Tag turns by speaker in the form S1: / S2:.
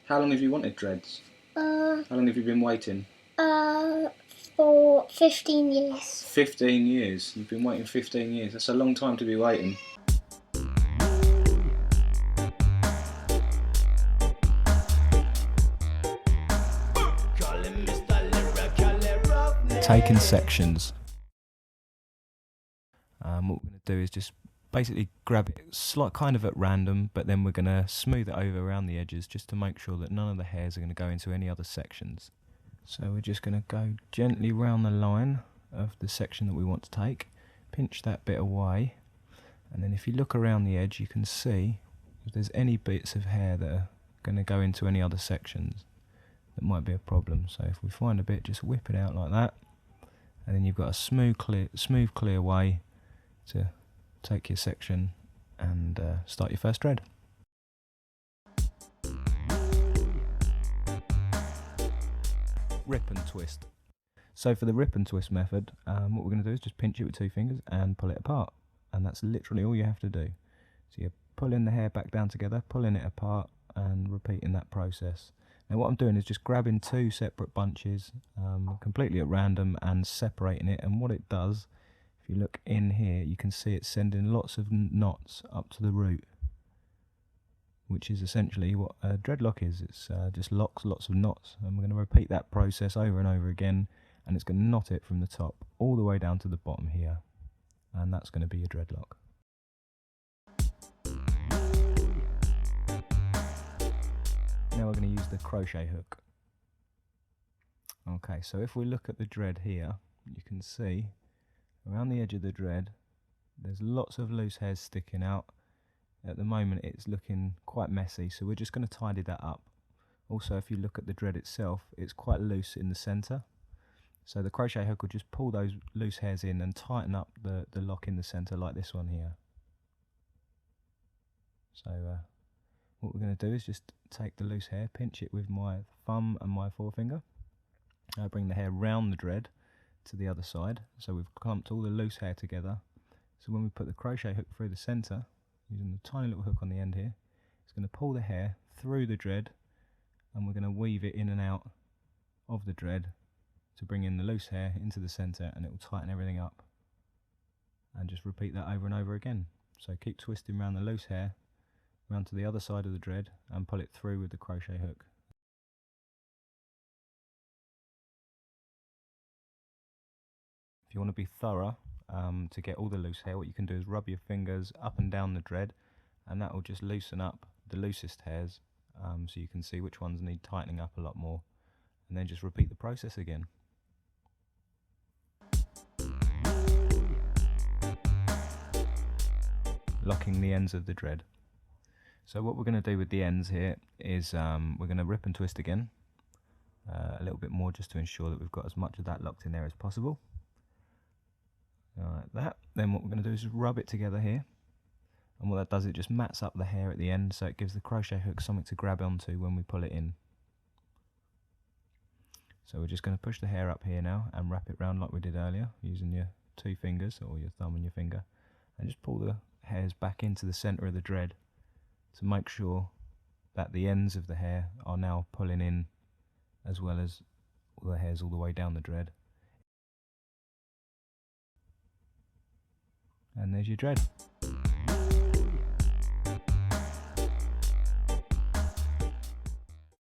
S1: How long have you wanted dreads? How long have you been waiting?
S2: For 15 years.
S1: 15 years? You've been waiting 15 years. That's a long time to be waiting. Taking sections. What we're going to do is just basically grab it kind of at random, but then we're going to smooth it over around the edges just to make sure that none of the hairs are going to go into any other sections. So we're just going to go gently round the line of the section that we want to take, pinch that bit away, and then if you look around the edge you can see if there's any bits of hair that are going to go into any other sections that might be a problem. So if we find a bit, just whip it out like that, and then you've got a smooth clear way to take your section and start your first dread. Rip and twist. So for the rip and twist method, what we're going to do is just pinch it with 2 fingers and pull it apart, and that's literally all you have to do. So you're pulling the hair back down together, pulling it apart and repeating that process. Now what I'm doing is just grabbing 2 separate bunches completely at random and separating it, and what it does, if you look in here, you can see it's sending lots of knots up to the root, which is essentially what a dreadlock is. It's just lots of knots, and we're going to repeat that process over and over again, and it's going to knot it from the top all the way down to the bottom here, and that's going to be your dreadlock. Now we're going to use the crochet hook. Okay, so if we look at the dread here, you can see around the edge of the dread there's lots of loose hairs sticking out. At the moment it's looking quite messy, so we're just going to tidy that up. Also, if you look at the dread itself, it's quite loose in the centre, so the crochet hook will just pull those loose hairs in and tighten up the lock in the centre, like this one here. So what we're going to do is just take the loose hair, pinch it with my thumb and my forefinger. I'll bring the hair round the dread to the other side, so we've clumped all the loose hair together. So when we put the crochet hook through the centre, using the tiny little hook on the end here, it's going to pull the hair through the dread, and we're going to weave it in and out of the dread to bring in the loose hair into the centre, and it will tighten everything up. And just repeat that over and over again. So keep twisting around the loose hair round to the other side of the dread and pull it through with the crochet hook. If you want to be thorough, to get all the loose hair, what you can do is rub your fingers up and down the dread, and that will just loosen up the loosest hairs, so you can see which ones need tightening up a lot more, and then just repeat the process again. Locking the ends of the dread. So what we're going to do with the ends here is we're going to rip and twist again, a little bit more, just to ensure that we've got as much of that locked in there as possible. Like that. Then what we're going to do is rub it together here, and what that does, it just mats up the hair at the end, so it gives the crochet hook something to grab onto when we pull it in. So we're just going to push the hair up here now and wrap it round like we did earlier, using your 2 fingers or your thumb and your finger, and just pull the hairs back into the centre of the dread to make sure that the ends of the hair are now pulling in, as well as all the hairs all the way down the dread. And there's your dread.